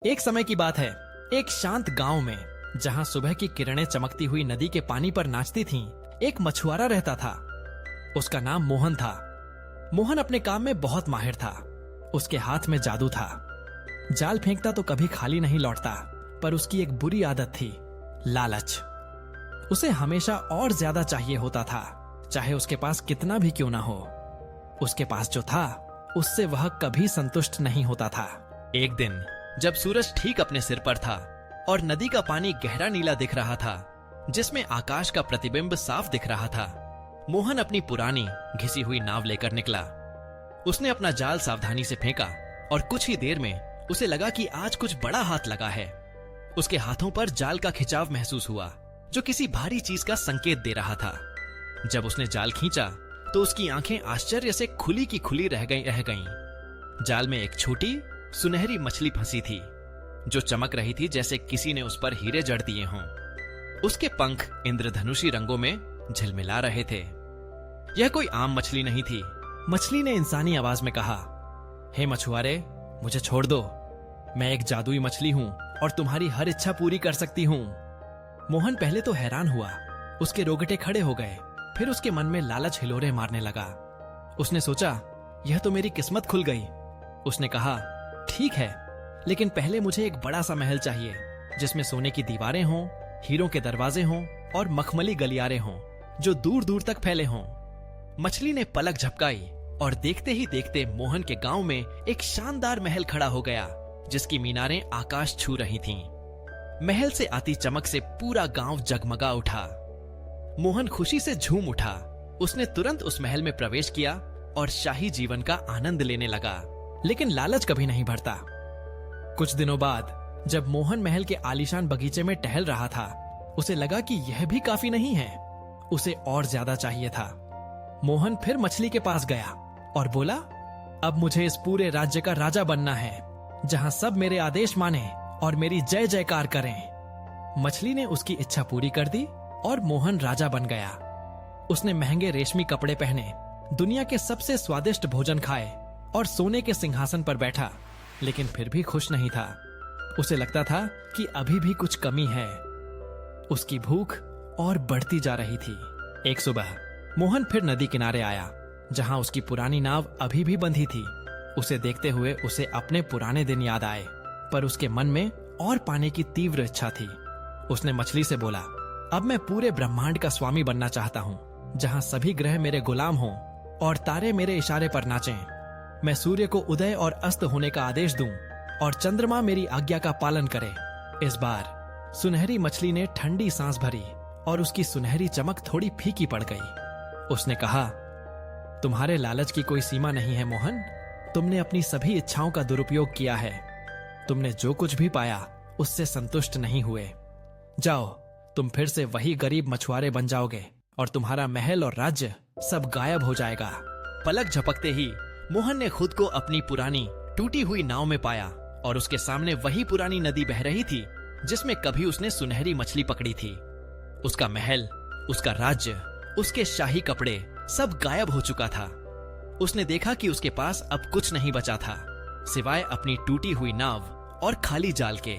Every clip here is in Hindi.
एक समय की बात है, एक शांत गांव में, जहां सुबह की किरणें चमकती हुई नदी के पानी पर नाचती थीं, एक मछुआरा रहता था। उसका नाम मोहन था। मोहन अपने काम में बहुत माहिर था। उसके हाथ में जादू था। जाल फेंकता तो कभी खाली नहीं लौटता, पर उसकी एक बुरी आदत थी, लालच। उसे हमेशा और ज्यादा चाहिए होता था, चाहे उसके पास कितना भी क्यों ना हो। उसके पास जो था, उससे वह कभी संतुष्ट नहीं होता था। एक दिन जब सूरज ठीक अपने सिर पर था और नदी का पानी गहरा नीला दिख रहा था, जिसमें आकाश का प्रतिबिंब साफ दिख रहा था, मोहन अपनी पुरानी घिसी हुई नाव लेकर निकला। उसने अपना जाल सावधानी से फेंका और कुछ ही देर में उसे लगा कि आज कुछ बड़ा हाथ लगा है। उसके हाथों पर जाल का खिंचाव महसूस हुआ, जो किसी भारी चीज का संकेत दे रहा था। जब उसने जाल खींचा तो उसकी आंखें आश्चर्य से खुली की खुली रह गईं। जाल में एक छोटी सुनहरी मछली फंसी थी, जो चमक रही थी जैसे किसी ने उस पर हीरे जड़ दिए हों। उसके पंख इंद्रधनुषी रंगों में झिलमिला रहे थे। यह कोई आम मछली नहीं थी। मछली ने इंसानी आवाज में कहा, हे मछुआरे, मुझे छोड़ दो। मैं एक जादुई मछली हूं और तुम्हारी हर इच्छा पूरी कर सकती हूं। मोहन पहले तो हैरान हुआ, उसके रोगटे खड़े हो गए। फिर उसके मन में लालच हिलोरे मारने लगा। उसने सोचा, यह तो मेरी किस्मत खुल गई। उसने कहा, ठीक है, लेकिन पहले मुझे एक बड़ा सा महल चाहिए, जिसमें सोने की दीवारें हों, हीरों के दरवाजे हों और मखमली गलियारे हों, जो दूर दूर तक फैले हों। मछली ने पलक झपकाई और देखते ही देखते मोहन के गांव में एक शानदार महल खड़ा हो गया, जिसकी मीनारें आकाश छू रही थीं। महल से आती चमक से पूरा गांव जगमगा उठा। मोहन खुशी से झूम उठा। उसने तुरंत उस महल में प्रवेश किया और शाही जीवन का आनंद लेने लगा। लेकिन लालच कभी नहीं भरता। कुछ दिनों बाद जब मोहन महल के आलीशान बगीचे में टहल रहा था, उसे लगा कि यह भी काफी नहीं है। उसे और ज्यादा चाहिए था। मोहन फिर मछली के पास गया और बोला, अब मुझे इस पूरे राज्य का राजा बनना है, जहां सब मेरे आदेश माने और मेरी जय जयकार करें। मछली ने उसकी इच्छा पूरी कर दी और मोहन राजा बन गया। उसने महंगे रेशमी कपड़े पहने, दुनिया के सबसे स्वादिष्ट भोजन खाए और सोने के सिंहासन पर बैठा, लेकिन फिर भी खुश नहीं था। उसे लगता था कि अभी भी कुछ कमी है। उसकी भूख और बढ़ती जा रही थी। एक सुबह मोहन फिर नदी किनारे आया, जहां उसकी पुरानी नाव अभी भी बंधी थी। उसे देखते हुए उसे अपने पुराने दिन याद आए, पर उसके मन में और पाने की तीव्र इच्छा थी। उसने मछली से बोला, अब मैं पूरे ब्रह्मांड का स्वामी बनना चाहता हूँ, जहां सभी ग्रह मेरे गुलाम हों और तारे मेरे इशारे पर नाचें। मैं सूर्य को उदय और अस्त होने का आदेश दूं और चंद्रमा मेरी आज्ञा का पालन करे। इस बार सुनहरी मछली ने ठंडी सांस भरी और उसकी सुनहरी चमक थोड़ी फीकी पड़ गई। उसने कहा, तुम्हारे लालच की कोई सीमा नहीं है मोहन। तुमने अपनी सभी इच्छाओं का दुरुपयोग किया है। तुमने जो कुछ भी पाया उससे संतुष्ट नहीं हुए। जाओ, तुम फिर से वही गरीब मछुआरे बन जाओगे और तुम्हारा महल और राज्य सब गायब हो जाएगा। पलक झपकते ही मोहन ने खुद को अपनी पुरानी टूटी हुई नाव में पाया और उसके सामने वही पुरानी नदी बह रही थी, जिसमें कभी उसने सुनहरी मछली पकड़ी थी। उसका महल, उसका राज्य, उसके शाही कपड़े सब गायब हो चुका था। उसने देखा कि उसके पास अब कुछ नहीं बचा था, सिवाय अपनी टूटी हुई नाव और खाली जाल के।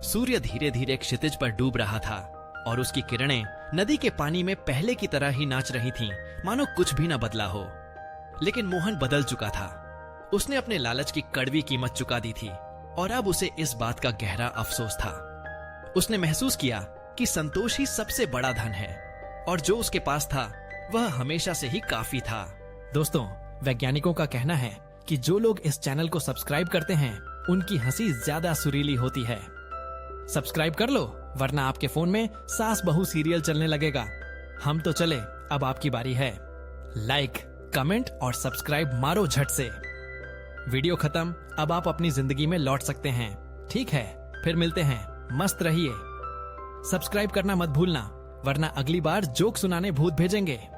सूर्य धीरे धीरे क्षितिज पर डूब रहा था और उसकी किरणें नदी के पानी में पहले की तरह ही नाच रही थीं, मानो कुछ भी न बदला हो। लेकिन मोहन बदल चुका था। उसने अपने लालच की कड़वी कीमत चुका दी थी और अब उसे इस बात का गहरा अफसोस था। उसने महसूस किया कि संतोष ही सबसे बड़ा धन है और जो उसके पास था वह हमेशा से ही काफी था। दोस्तों, वैज्ञानिकों का कहना है कि जो लोग इस चैनल को सब्सक्राइब करते हैं, उनकी हंसी ज्यादा सुरीली होती है। सब्सक्राइब कर लो, वरना आपके फोन में सास बहू सीरियल चलने लगेगा। हम तो चले, अब आपकी बारी है। लाइक, कमेंट और सब्सक्राइब मारो झट से। वीडियो खत्म, अब आप अपनी जिंदगी में लौट सकते हैं। ठीक है, फिर मिलते हैं। मस्त रहिए। सब्सक्राइब करना मत भूलना, वरना अगली बार जोक सुनाने भूत भेजेंगे।